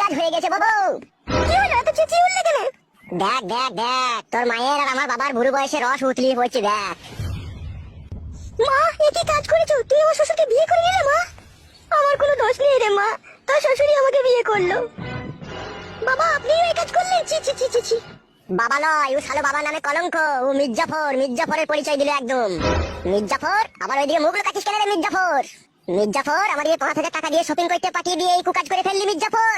কাজ হয়ে গেছে বাবু। কি হলো এত চেঁচিয়ে উঠলে কেন? দেখ দেখ দেখ, তোর মায়ের আর আমার বাবার বুড়ো বয়সে রস উতলিয়ে পড়ছে দেখ। মা এ কি কাজ করেছো? তুই আমার শ্বশুরকে বিয়ে করে নিলে মা? আমার কোনো দোষ নেই রে মা, তোর শ্বশুরই আমাকে বিয়ে করলো। বাবা আপনিও এই কাজ করলেন? ছি ছি ছি ছি ছি। বাবা নয়, ও শালো বাবার নামে কলঙ্ক। ও মির্জাফর, মির্জাফরের পরিচয় দিল একদম। মির্জাফর আবার ওইদিকে মুখ লুকাচ্ছিস কেন রে মির্জাফর? মির্জাফর আমাদের 5,000 টাকা দিয়ে শপিং করতে পাঠিয়ে দিয়ে এই কুকাজ করে ফেললি মির্জাফর।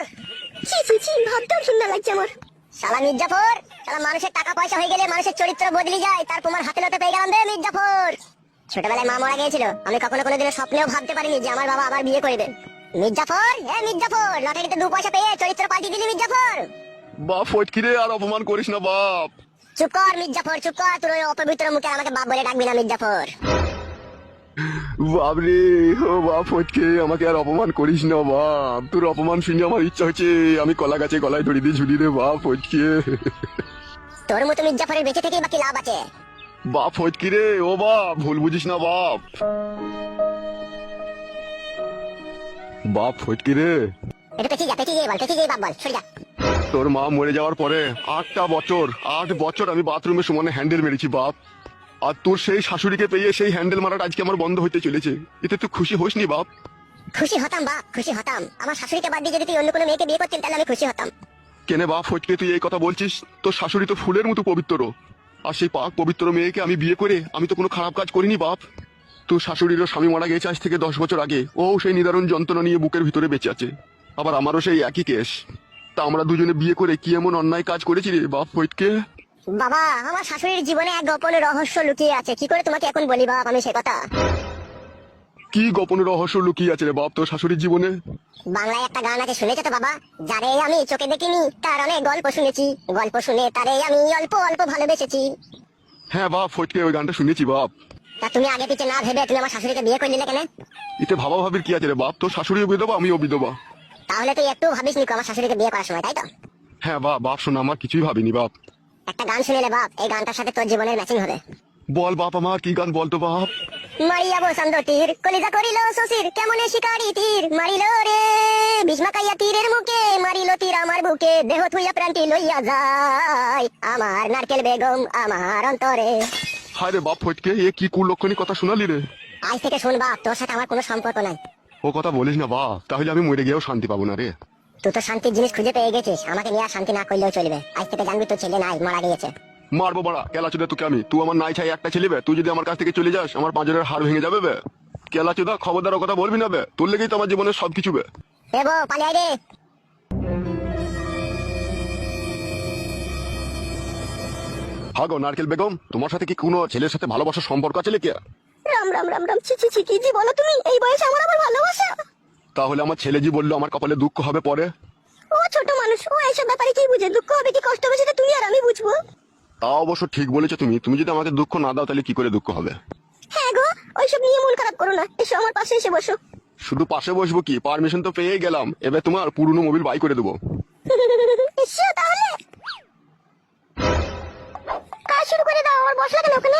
ছি ছি ছি, ভাবতেও সুন্দর লাগছে আমার। শালা মির্জাফর, শালা মানুষের টাকা পয়সা হয়ে গেলে মানুষের চরিত্র বদলে যায়, তার প্রমাণ হাতে লতে পেয়ে গেলাম রে মির্জাফর। ছোটবেলায় মা মারা গিয়েছিল, আমি কখনো কোনোদিনও স্বপ্নেও ভাবতে পারিনি যে আমার বাবা আবার বিয়ে করবে। মির্জাফর, হ্যাঁ মির্জাফর, লটারিতে 2 পয়সা পেয়ে চরিত্র পাল্টিয়ে দিলি মির্জাফর। বাপ ফটকিরে আর অপমান করিস না বাপ। চুপ কর মির্জাফর, চুপ কর, তোর ওই অপবিত্র মুখে আমাকে বাপ বলে ডাকবি না মির্জাফর। বাপরে, ও বাপ ফটকে, আমাকে আর অপমান করিস না বাপ। তোর অপমান শুনে আমার ইচ্ছা হচ্ছে আমি কলা গাছে গলায় দড়ি দিয়ে ঝুলি রে বাপ ফটকে। তোর মতো মির্জাফরের বেঁচে থেকে বাকি লাভ আছে? বাপ ফটকিরে, ও বাপ ভুল বুঝিস না বাপ। বাপ ফটকিরে, এটা পেঁচিয়ে যা, পেঁচিয়ে বল, পেঁচিয়ে বাপ বল, সরে যা। তোর মা মরে যাওয়ার পরে 8 বছর আমি বাথরুমে সমানে হ্যান্ডেল মেরেছি বাপ। আর তোর সেই শাশুড়িকে পেয়ে সেই হ্যান্ডেল মারাটা আজকে আমার বন্ধ হইতে চলেছে। এতে তুই খুশি হোসনি বাপ? খুশি হতাম বাপ, খুশি হতাম। আমার শাশুড়িকে বাদ দিয়ে যদি তুই অন্য কোনো মেয়েকে বিয়ে করতেন তাহলে আমি খুশি হতাম। কেনে বাপ ফটকে তুই এই কথা বলছিস? তোর শাশুড়ি তো ফুলের মতো পবিত্র, আর সেই পাক পবিত্র মেয়েকে আমি বিয়ে করে আমি তো কোনো খারাপ কাজ করিনি বাপ। তোর শাশুড়িরও স্বামী মারা গেছে আজ থেকে 10 বছর আগে, ও সেই নিদারুণ যন্ত্রণা নিয়ে বুকের ভিতরে বেঁচে আছে। আবার আমারও সেই একই কেস। তা আমরা দুজনে বিয়ে করে কি এমন অন্যায় কাজ করেছি রে বাপ ফটকে? বাবা, আমার শাশুড়ির জীবনে এক গোপন রহস্য লুকিয়ে আছে, কি করে তোমাকে এখন বলি বাপ আমি সে কথা। কি গোপন রহস্য লুকিয়ে আছে রে বাপ তোর শাশুড়ির জীবনে? বাংলায় একটা গান আছে, শুনেছো তো বাবা? যারে আমি চোখে দেখিনি তার অনেক গল্প শুনেছি, গল্প শুনে তারে আমি অল্প অল্প ভালোবেসেছি। হ্যাঁ বাপ ফটকে, ওই গানটা শুনেছি বাপ। তা তুমি আগে পিছে না ভেবে তুমি আমার শাশুড়িকে বিয়ে করে নিলে কেন? এতে ভাবা ভাবির কি আছে রে বাপ? তোর শাশুড়িও বিধবা, আমিও বিধবা। তাহলে তুই একটু ভাবিস নি আমার শাশুড়িকে বিয়ে করার সময়, তাই তো? হ্যাঁ বাপ, বাপ শোনা, আমার কিছুই ভাবিনি বাপ। একটা গান শুনে নে বাপ, এই গানটার সাথে তোর জীবনের ম্যাচিং হবে। বল বাপ, আমার কি গান বলতো বাপ? মারিয়া বসন্ত তীর কলিজা করিল শশীর, কেমনে শিকারি তীর মারিল রে, ভীষ্মাকাইয়া তীরের মুখে মারিল তীর আমার বুকে, দেহ থুইয়া প্রাণটি লইয়া যায় আমার নারকেল বেগম আমার অন্তরে। হায় রে বাপ ফটকে, এ কি কুলক্ষণী কথা শোনালি রে? আজ থেকে শোন বাপ, তোর সাথে আমার কোনো সম্পর্ক নাই। ও কথা বলিস না বাপ, তাহলে আমি মরে গিয়েও শান্তি পাবো না রে। তুই তো শান্তির জিনিস খুঁজে পেয়ে গেছিস, আমাকে নিয়ে আর শান্তি না করলেও চলবে। আজ থেকে জানবি তোর ছেলে নাই, মারা গিয়েছে। মারবো বাড়া কেলা চোদা তোকে আমি। তুই আমার নাই ছাই একটা ছেলে বে, তুই যদি আমার কাছ থেকে চলে যাস আমার পাঁজরের হাড় ভেঙে যাবে বে। কেলা চোদা, খবরদার ও কথা বলবি না বে, তোর লেগেই তো আমার জীবনের সবকিছু বে। এবো পালিয়ে রে। হাগো নারকেল বেগম, তোমার সাথে কি কোনো ছেলের সাথে ভালোবাসার সম্পর্ক আছে লেকে? রাম রাম রাম রাম, ছি ছি ছি, কি জি বলো তুমি? এই বয়সে আমার আবার ভালোবাসা? তাহলে আমার ছেলে জি বললো আমার কপালে দুঃখ হবে পরে। ও ছোট মানুষ, ও এইসব ব্যাপারে কি বুঝে? দুঃখ হবে কি কষ্ট হবে সেটা তুমি আর আমি বুঝবো। তা অবশ্য ঠিক বলেছো তুমি। তুমি যদি আমাকে দুঃখ না দাও তাহলে কি করে দুঃখ হবে? হ্যাঁ গো, ওইসব নিয়ে মন খারাপ করো না, এসো আমার পাশে এসে বসো। শুধু পাশে বসবো কি, পারমিশন তো পেয়ে গেলাম, এবার তোমার পুরনো মোবিল বাই করে দেবো। এসো তাহলে, কাজ শুরু করে দাও। আমার বসলা কেন ওখানে?